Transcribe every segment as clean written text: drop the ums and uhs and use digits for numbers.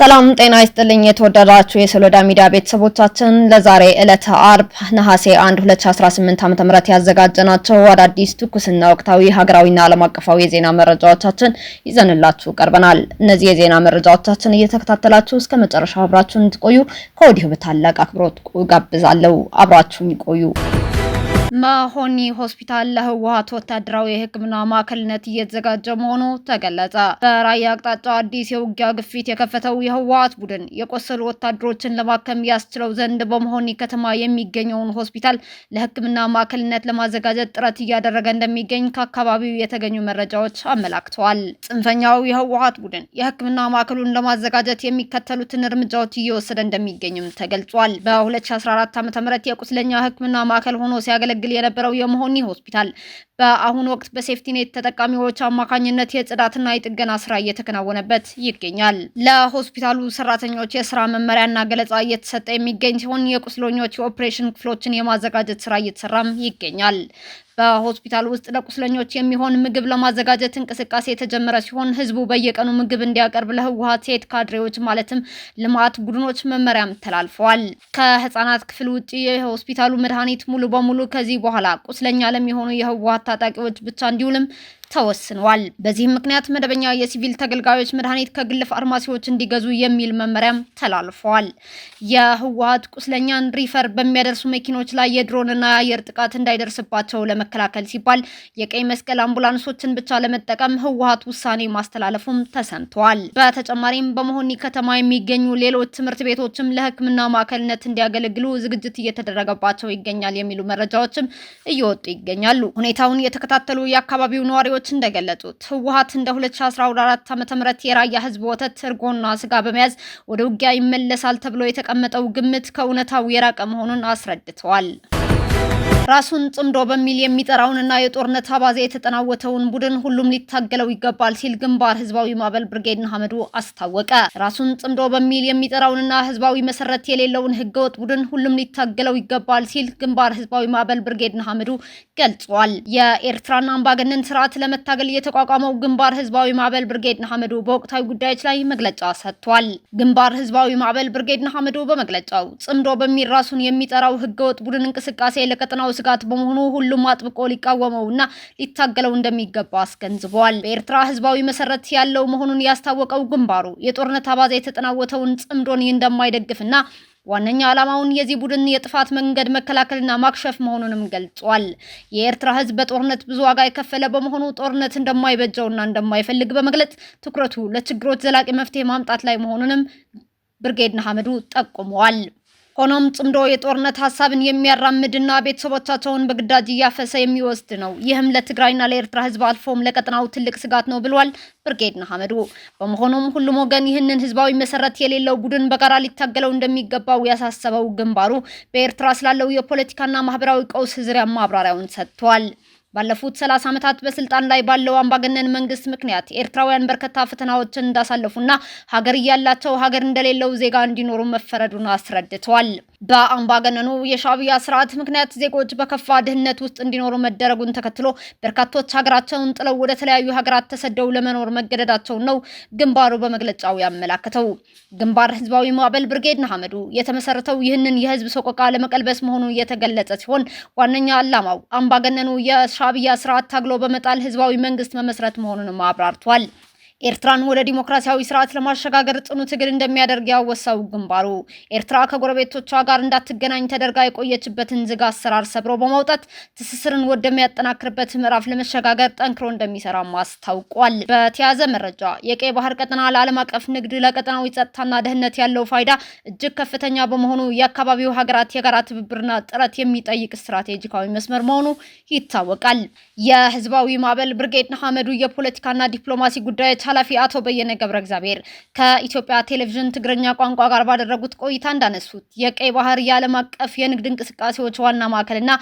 ሰላም ጤና ይስጥልኝ የተወደዳችሁ የሶሎዳ ሚዲያ ቤተሰቦቻችን ለዛሬ ዕለተ አርብ ነሐሴ 1 2018 ዓ.ም ያዘጋጀናቸው አዳዲስ ትኩስና ወቅታዊ ሀገራዊና ዓለም አቀፋዊ የዜና መረጃዎቻችን ይዘንላችሁ ቀርበናል። እነዚህ የዜና መረጃዎቻችን እየተከታተላችሁ እስከ መጨረሻው አብራችሁን እንድትቆዩ ከወዲሁ በታላቅ አክብሮት ጋብዛለሁ። አብራችሁን ይቆዩ። መሆኒ ሆስፒታል ለህወሓት ወታደራዊ የሕክምና ማዕከልነት እየተዘጋጀ መሆኑ ተገለጸ። በራያ አቅጣጫ አዲስ የውጊያ ግፊት የከፈተው የህወሓት ቡድን የቆሰሉ ወታደሮችን ለማከም ያስችለው ዘንድ በመሆኒ ከተማ የሚገኘውን ሆስፒታል ለሕክምና ማዕከልነት ለማዘጋጀት ጥረት እያደረገ እንደሚገኝ ከአካባቢው የተገኙ መረጃዎች አመላክተዋል። ጽንፈኛው የህወሓት ቡድን የሕክምና ማዕከሉን ለማዘጋጀት የሚከተሉትን እርምጃዎች እየወሰደ እንደሚገኝም ተገልጿል። በ2014 ዓ.ም የቁስለኛ ሕክምና ማዕከል ሆኖ ሲያገለግል የነበረው የመሆኒ ሆስፒታል በአሁኑ ወቅት በሴፍቲኔት ተጠቃሚዎች አማካኝነት የጽዳትና የጥገና ስራ እየተከናወነበት ይገኛል። ለሆስፒታሉ ሰራተኞች የስራ መመሪያና ገለጻ እየተሰጠ የሚገኝ ሲሆን የቁስለኞች የኦፕሬሽን ክፍሎችን የማዘጋጀት ስራ እየተሰራም ይገኛል። በሆስፒታል ውስጥ ለቁስለኞች የሚሆን ምግብ ለማዘጋጀት እንቅስቃሴ የተጀመረ ሲሆን ህዝቡ በየቀኑ ምግብ እንዲያቀርብ ለህወሓት ሴት ካድሬዎች ማለትም ልማት ቡድኖች መመሪያም ተላልፈዋል። ከህፃናት ክፍል ውጪ የሆስፒታሉ መድኃኒት ሙሉ በሙሉ ከዚህ በኋላ ቁስለኛ ለሚሆኑ የህወሓት ታጣቂዎች ብቻ እንዲውልም ተወስኗል። በዚህም ምክንያት መደበኛ የሲቪል ተገልጋዮች መድኃኒት ከግል ፋርማሲዎች እንዲገዙ የሚል መመሪያም ተላልፈዋል። የህወሓት ቁስለኛን ሪፈር በሚያደርሱ መኪኖች ላይ የድሮንና የአየር ጥቃት እንዳይደርስባቸው ለመከላከል ሲባል የቀይ መስቀል አምቡላንሶችን ብቻ ለመጠቀም ህወሓት ውሳኔ ማስተላለፉም ተሰምቷል። በተጨማሪም በመሆኒ ከተማ የሚገኙ ሌሎች ትምህርት ቤቶችም ለሕክምና ማዕከልነት እንዲያገለግሉ ዝግጅት እየተደረገባቸው ይገኛል የሚሉ መረጃዎችም እየወጡ ይገኛሉ። ሁኔታውን የተከታተሉ የአካባቢው ነዋሪዎች እንደገለጹት ህወሓት እንደ 2014 ዓ.ም የራያ ህዝብ ወተት፣ እርጎና ስጋ በመያዝ ወደ ውጊያ ይመለሳል ተብሎ የተቀመጠው ግምት ከእውነታው የራቀ መሆኑን አስረድተዋል። ራሱን ጽምዶ በሚል የሚጠራውንና የጦርነት አባዜ የተጠናወተውን ቡድን ሁሉም ሊታገለው ይገባል ሲል ግንባር ህዝባዊ ማዕበል ብርጌድ ንሓመዱ አስታወቀ። ራሱን ጽምዶ በሚል የሚጠራውንና ህዝባዊ መሰረት የሌለውን ህገወጥ ቡድን ሁሉም ሊታገለው ይገባል ሲል ግንባር ህዝባዊ ማዕበል ብርጌድ ንሓመዱ ገልጿል። የኤርትራን አምባገነን ስርዓት ለመታገል የተቋቋመው ግንባር ህዝባዊ ማዕበል ብርጌድ ንሓመዱ በወቅታዊ ጉዳዮች ላይ መግለጫ ሰጥቷል። ግንባር ህዝባዊ ማዕበል ብርጌድ ንሓመዱ በመግለጫው ጽምዶ በሚል ራሱን የሚጠራው ህገወጥ ቡድን እንቅስቃሴ ለቀጠናው ስጋት በመሆኑ ሁሉም አጥብቆ ሊቃወመውና ሊታገለው እንደሚገባ አስገንዝበዋል። በኤርትራ ህዝባዊ መሰረት ያለው መሆኑን ያስታወቀው ግንባሩ የጦርነት አባዜ የተጠናወተውን ጽምዶን እንደማይደግፍና ዋነኛ ዓላማውን የዚህ ቡድን የጥፋት መንገድ መከላከልና ማክሸፍ መሆኑንም ገልጿል። የኤርትራ ህዝብ በጦርነት ብዙ ዋጋ የከፈለ በመሆኑ ጦርነት እንደማይበጀውና እንደማይፈልግ በመግለጽ ትኩረቱ ለችግሮች ዘላቂ መፍትሄ ማምጣት ላይ መሆኑንም ብርጌድ ንሓመዱ ጠቁመዋል። ሆኖም ጽምዶ የጦርነት ሀሳብን የሚያራምድና ቤተሰቦቻቸውን በግዳጅ እያፈሰ የሚወስድ ነው። ይህም ለትግራይና ለኤርትራ ህዝብ አልፎም ለቀጠናው ትልቅ ስጋት ነው ብሏል ብርጌድ ንሓመዱ። በመሆኑም ሁሉም ወገን ይህንን ህዝባዊ መሰረት የሌለው ቡድን በጋራ ሊታገለው እንደሚገባው ያሳሰበው ግንባሩ በኤርትራ ስላለው የፖለቲካና ማህበራዊ ቀውስ ዙሪያ ማብራሪያውን ሰጥቷል። ባለፉት 30 ዓመታት በስልጣን ላይ ባለው አምባገነን መንግስት ምክንያት ኤርትራውያን በርካታ ፈተናዎችን እንዳሳለፉና ሀገር እያላቸው ሀገር እንደሌለው ዜጋ እንዲኖሩ መፈረዱን አስረድተዋል። በአምባገነኑ የሻዕቢያ ስርዓት ምክንያት ዜጎች በከፋ ድህነት ውስጥ እንዲኖሩ መደረጉን ተከትሎ በርካቶች ሀገራቸውን ጥለው ወደ ተለያዩ ሀገራት ተሰደው ለመኖር መገደዳቸውን ነው ግንባሩ በመግለጫው ያመላከተው። ግንባር ህዝባዊ ማዕበል ብርጌድ ንሓመዱ የተመሰረተው ይህንን የህዝብ ሰቆቃ ለመቀልበስ መሆኑ የተገለጸ ሲሆን ዋነኛ ዓላማው አምባገነኑ የሻዕቢያ ስርዓት ታግሎ በመጣል ህዝባዊ መንግስት መመስረት መሆኑንም አብራርቷል። ኤርትራን ወደ ዲሞክራሲያዊ ስርዓት ለማሸጋገር ጽኑ ትግል እንደሚያደርግ ያወሳው ግንባሩ ኤርትራ ከጎረቤቶቿ ጋር እንዳትገናኝ ተደርጋ የቆየችበትን ዝግ አሰራር ሰብሮ በማውጣት ትስስርን ወደሚያጠናክርበት ምዕራፍ ለመሸጋገር ጠንክሮ እንደሚሰራም አስታውቋል። በተያያዘ መረጃ የቀይ ባህር ቀጠና ለዓለም አቀፍ ንግድ፣ ለቀጠናዊ ጸጥታና ደህንነት ያለው ፋይዳ እጅግ ከፍተኛ በመሆኑ የአካባቢው ሀገራት የጋራ ትብብርና ጥረት የሚጠይቅ ስትራቴጂካዊ መስመር መሆኑ ይታወቃል። የህዝባዊ ማዕበል ብርጌድ ንሓመዱ የፖለቲካና ዲፕሎማሲ ጉዳዮች ኃላፊ አቶ በየነ ገብረ እግዚአብሔር ከኢትዮጵያ ቴሌቪዥን ትግርኛ ቋንቋ ጋር ባደረጉት ቆይታ እንዳነሱት የቀይ ባህር የዓለም አቀፍ የንግድ እንቅስቃሴዎች ዋና ማዕከልና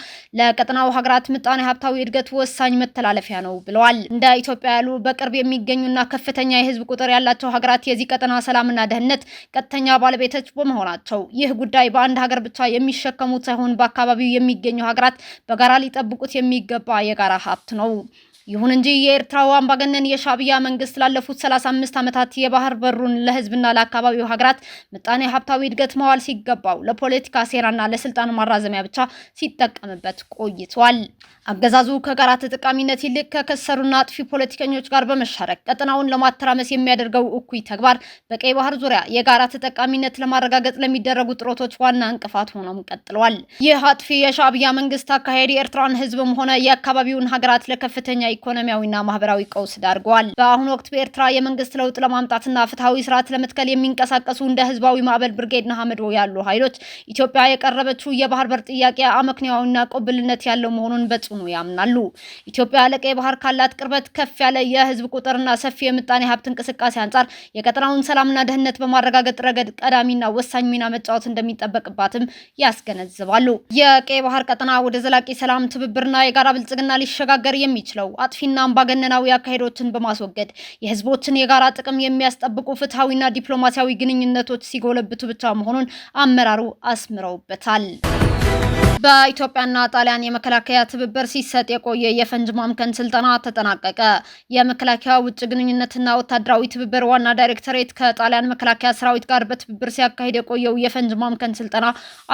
ለቀጠናው ሀገራት ምጣኔ ሀብታዊ እድገት ወሳኝ መተላለፊያ ነው ብለዋል። እንደ ኢትዮጵያ ያሉ በቅርብ የሚገኙና ከፍተኛ የህዝብ ቁጥር ያላቸው ሀገራት የዚህ ቀጠና ሰላምና ደህንነት ቀጥተኛ ባለቤቶች በመሆናቸው ይህ ጉዳይ በአንድ ሀገር ብቻ የሚሸከሙት ሳይሆን በአካባቢው የሚገኙ ሀገራት በጋራ ሊጠብቁት የሚገባ የጋራ ሀብት ነው። ይሁን እንጂ የኤርትራው አምባገነን የሻዕቢያ መንግስት ላለፉት 35 ዓመታት የባህር በሩን ለህዝብና ለአካባቢው ሀገራት ምጣኔ ሀብታዊ እድገት መዋል ሲገባው ለፖለቲካ ሴራና ለስልጣን ማራዘሚያ ብቻ ሲጠቀምበት ቆይቷል። አገዛዙ ከጋራ ተጠቃሚነት ይልቅ ከከሰሩና አጥፊ ፖለቲከኞች ጋር በመሻረክ ቀጠናውን ለማተራመስ የሚያደርገው እኩይ ተግባር በቀይ ባህር ዙሪያ የጋራ ተጠቃሚነት ለማረጋገጥ ለሚደረጉ ጥረቶች ዋና እንቅፋት ሆኖም ቀጥሏል። ይህ አጥፊ የሻዕቢያ መንግስት አካሄድ የኤርትራን ህዝብም ሆነ የአካባቢውን ሀገራት ለከፍተኛ ኢኮኖሚያዊና ማህበራዊ ቀውስ ዳርገዋል። በአሁኑ ወቅት በኤርትራ የመንግስት ለውጥ ለማምጣትና ፍትሃዊ ስርዓት ለመትከል የሚንቀሳቀሱ እንደ ህዝባዊ ማዕበል ብርጌድና ሐመዶ ያሉ ኃይሎች ኢትዮጵያ የቀረበችው የባህር በር ጥያቄ አመክንዮአዊና ቅቡልነት ያለው መሆኑን በጽኑ ያምናሉ። ኢትዮጵያ ለቀይ ባህር ካላት ቅርበት ከፍ ያለ የህዝብ ቁጥርና ሰፊ የምጣኔ ሀብት እንቅስቃሴ አንጻር የቀጠናውን ሰላምና ደህንነት በማረጋገጥ ረገድ ቀዳሚና ወሳኝ ሚና መጫወት እንደሚጠበቅባትም ያስገነዝባሉ። የቀይ ባህር ቀጠና ወደ ዘላቂ ሰላም፣ ትብብርና የጋራ ብልጽግና ሊሸጋገር የሚችለው አጥፊና አምባገነናዊ አካሄዶችን በማስወገድ የህዝቦችን የጋራ ጥቅም የሚያስጠብቁ ፍትሃዊና ዲፕሎማሲያዊ ግንኙነቶች ሲጎለብቱ ብቻ መሆኑን አመራሩ አስምረውበታል። በኢትዮጵያና ጣሊያን የመከላከያ ትብብር ሲሰጥ የቆየ የፈንጅ ማምከን ስልጠና ተጠናቀቀ። የመከላከያ ውጭ ግንኙነትና ወታደራዊ ትብብር ዋና ዳይሬክተሬት ከጣሊያን መከላከያ ሰራዊት ጋር በትብብር ሲያካሂድ የቆየው የፈንጅ ማምከን ስልጠና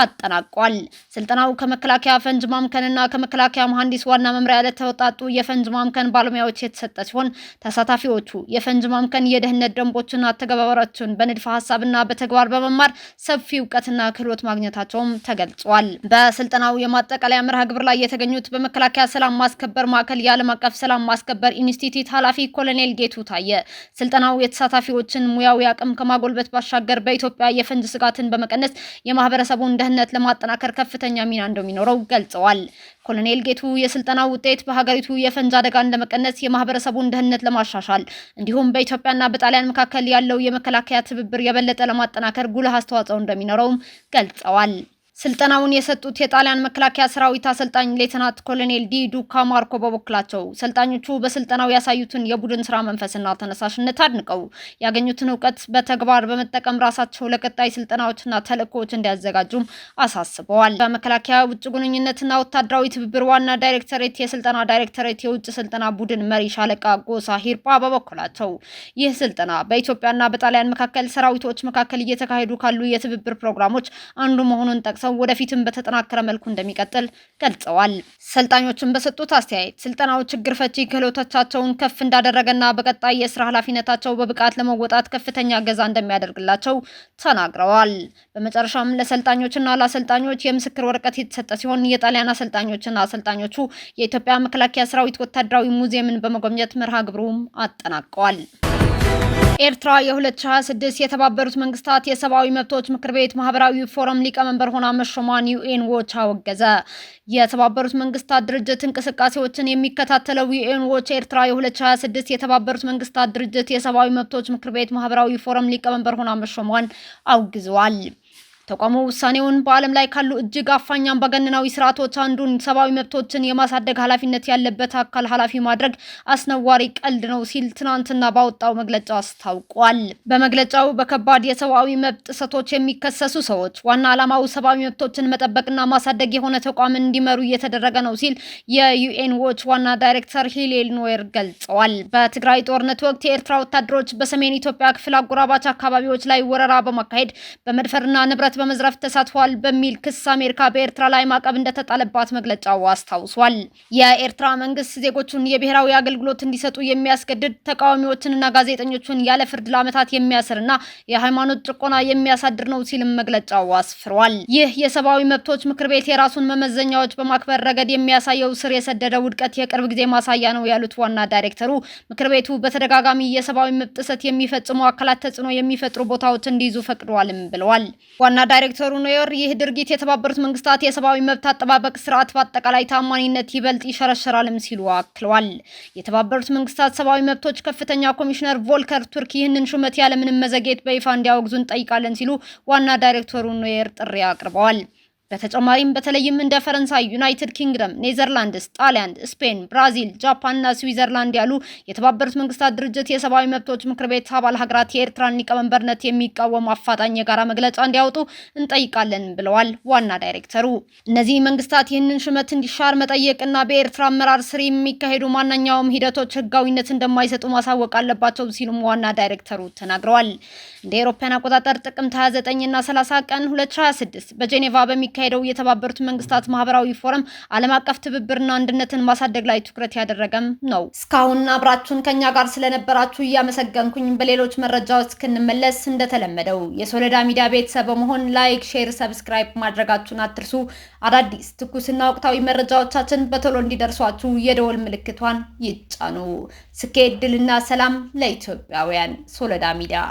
አጠናቋል። ስልጠናው ከመከላከያ ፈንጅ ማምከንና ከመከላከያ መሐንዲስ ዋና መምሪያ ለተወጣጡ የፈንጅ ማምከን ባለሙያዎች የተሰጠ ሲሆን ተሳታፊዎቹ የፈንጅ ማምከን የደህንነት ደንቦችና አተገባበሮችን በንድፈ ሐሳብና በተግባር በመማር ሰፊ እውቀትና ክህሎት ማግኘታቸውም ተገልጿል። በስልጠናው የማጠቃለያ መርሃ ግብር ላይ የተገኙት በመከላከያ ሰላም ማስከበር ማዕከል የዓለም አቀፍ ሰላም ማስከበር ኢንስቲትዩት ኃላፊ ኮሎኔል ጌቱ ታየ ስልጠናው የተሳታፊዎችን ሙያዊ አቅም ከማጎልበት ባሻገር በኢትዮጵያ የፈንጅ ስጋትን በመቀነስ የማህበረሰቡን ደህንነት ለማጠናከር ከፍተኛ ሚና እንደሚኖረው ገልጸዋል። ኮሎኔል ጌቱ የስልጠናው ውጤት በሀገሪቱ የፈንጅ አደጋን ለመቀነስ የማህበረሰቡን ደህንነት ለማሻሻል እንዲሁም በኢትዮጵያና በጣሊያን መካከል ያለው የመከላከያ ትብብር የበለጠ ለማጠናከር ጉልህ አስተዋጽኦ እንደሚኖረውም ገልጸዋል። ስልጠናውን የሰጡት የጣሊያን መከላከያ ሰራዊት አሰልጣኝ ሌተናንት ኮሎኔል ዲ ዱካ ማርኮ በበኩላቸው ሰልጣኞቹ በስልጠናው ያሳዩትን የቡድን ስራ መንፈስና ተነሳሽነት አድንቀው ያገኙትን እውቀት በተግባር በመጠቀም ራሳቸው ለቀጣይ ስልጠናዎችና ተልእኮዎች እንዲያዘጋጁም አሳስበዋል። በመከላከያ ውጭ ግንኙነትና ወታደራዊ ትብብር ዋና ዳይሬክተሬት የስልጠና ዳይሬክተሬት የውጭ ስልጠና ቡድን መሪ ሻለቃ ጎሳ ሂርጳ በበኩላቸው ይህ ስልጠና በኢትዮጵያና በጣሊያን መካከል ሰራዊቶች መካከል እየተካሄዱ ካሉ የትብብር ፕሮግራሞች አንዱ መሆኑን ጠቅሰው ወደፊትም በተጠናከረ መልኩ እንደሚቀጥል ገልጸዋል። ሰልጣኞችን በሰጡት አስተያየት ስልጠናው ችግር ፈቺ ክህሎቶቻቸውን ከፍ እንዳደረገና በቀጣይ የስራ ኃላፊነታቸው በብቃት ለመወጣት ከፍተኛ እገዛ እንደሚያደርግላቸው ተናግረዋል። በመጨረሻም ለሰልጣኞችና ለአሰልጣኞች የምስክር ወረቀት የተሰጠ ሲሆን የጣሊያን አሰልጣኞችና አሰልጣኞቹ የኢትዮጵያ መከላከያ ሰራዊት ወታደራዊ ሙዚየምን በመጎብኘት መርሃ ግብሩም አጠናቀዋል። ኤርትራ የ2026 የተባበሩት መንግስታት የሰብአዊ መብቶች ምክር ቤት ማህበራዊ ፎረም ሊቀመንበር ሆና መሾሟን ዩኤን ዎች አወገዘ። የተባበሩት መንግስታት ድርጅት እንቅስቃሴዎችን የሚከታተለው ዩኤን ዎች ኤርትራ የ2026 የተባበሩት መንግስታት ድርጅት የሰብአዊ መብቶች ምክር ቤት ማህበራዊ ፎረም ሊቀመንበር ሆና መሾሟን አውግዟል። ተቋሙ ውሳኔውን በዓለም ላይ ካሉ እጅግ አፋኝ አምባገነናዊ ስርዓቶች አንዱን ሰብአዊ መብቶችን የማሳደግ ኃላፊነት ያለበት አካል ኃላፊ ማድረግ አስነዋሪ ቀልድ ነው ሲል ትናንትና ባወጣው መግለጫ አስታውቋል። በመግለጫው በከባድ የሰብአዊ መብት ጥሰቶች የሚከሰሱ ሰዎች ዋና ዓላማው ሰብአዊ መብቶችን መጠበቅና ማሳደግ የሆነ ተቋም እንዲመሩ እየተደረገ ነው ሲል የዩኤን ዎች ዋና ዳይሬክተር ሂሌል ኖዌር ገልጸዋል። በትግራይ ጦርነት ወቅት የኤርትራ ወታደሮች በሰሜን ኢትዮጵያ ክፍል አጎራባች አካባቢዎች ላይ ወረራ በማካሄድ በመድፈርና ንብረት በመዝረፍ ተሳትፏል በሚል ክስ አሜሪካ በኤርትራ ላይ ማዕቀብ እንደተጣለባት መግለጫው አስታውሷል። የኤርትራ መንግስት ዜጎቹን የብሔራዊ አገልግሎት እንዲሰጡ የሚያስገድድ ተቃዋሚዎችንና ጋዜጠኞችን ያለ ፍርድ ለዓመታት የሚያስርና የሃይማኖት ጭቆና የሚያሳድር ነው ሲልም መግለጫው አስፍሯል። ይህ የሰብአዊ መብቶች ምክር ቤት የራሱን መመዘኛዎች በማክበር ረገድ የሚያሳየው ስር የሰደደ ውድቀት የቅርብ ጊዜ ማሳያ ነው ያሉት ዋና ዳይሬክተሩ ምክር ቤቱ በተደጋጋሚ የሰብአዊ መብት ጥሰት የሚፈጽሙ አካላት ተጽዕኖ የሚፈጥሩ ቦታዎች እንዲይዙ ፈቅደዋልም ብለዋል። ዋና ዳይሬክተሩ ኖየር ይህ ድርጊት የተባበሩት መንግስታት የሰብአዊ መብት አጠባበቅ ስርዓት በአጠቃላይ ታማኝነት ይበልጥ ይሸረሸራልም ሲሉ አክለዋል። የተባበሩት መንግስታት ሰብአዊ መብቶች ከፍተኛ ኮሚሽነር ቮልከር ቱርክ ይህንን ሹመት ያለምንም መዘግየት በይፋ እንዲያወግዙ እንጠይቃለን ሲሉ ዋና ዳይሬክተሩ ኖየር ጥሪ አቅርበዋል። በተጨማሪም በተለይም እንደ ፈረንሳይ፣ ዩናይትድ ኪንግደም፣ ኔዘርላንድስ፣ ጣሊያን፣ ስፔን፣ ብራዚል፣ ጃፓን እና ስዊዘርላንድ ያሉ የተባበሩት መንግስታት ድርጅት የሰብአዊ መብቶች ምክር ቤት አባል ሀገራት የኤርትራን ሊቀመንበርነት የሚቃወም አፋጣኝ የጋራ መግለጫ እንዲያወጡ እንጠይቃለን ብለዋል ዋና ዳይሬክተሩ። እነዚህ መንግስታት ይህንን ሹመት እንዲሻር መጠየቅና በኤርትራ አመራር ስር የሚካሄዱ ማንኛውም ሂደቶች ህጋዊነት እንደማይሰጡ ማሳወቅ አለባቸው ሲሉም ዋና ዳይሬክተሩ ተናግረዋል። እንደ አውሮፓውያን አቆጣጠር ጥቅምት 29 እና 30 ቀን 2026 በጄኔቫ በሚካሄደው የተባበሩት መንግስታት ማህበራዊ ፎረም ዓለም አቀፍ ትብብርና አንድነትን ማሳደግ ላይ ትኩረት ያደረገም ነው። እስካሁን አብራችሁን ከኛ ጋር ስለነበራችሁ እያመሰገንኩኝ በሌሎች መረጃዎች እስክንመለስ እንደተለመደው የሶሎዳ ሚዲያ ቤተሰብ በመሆን ላይክ፣ ሼር፣ ሰብስክራይብ ማድረጋችሁን አትርሱ። አዳዲስ ትኩስና ወቅታዊ መረጃዎቻችን በቶሎ እንዲደርሷችሁ የደወል ምልክቷን ይጫኑ። ስኬት፣ ድልና ሰላም ለኢትዮጵያውያን። ሶሎዳ ሚዲያ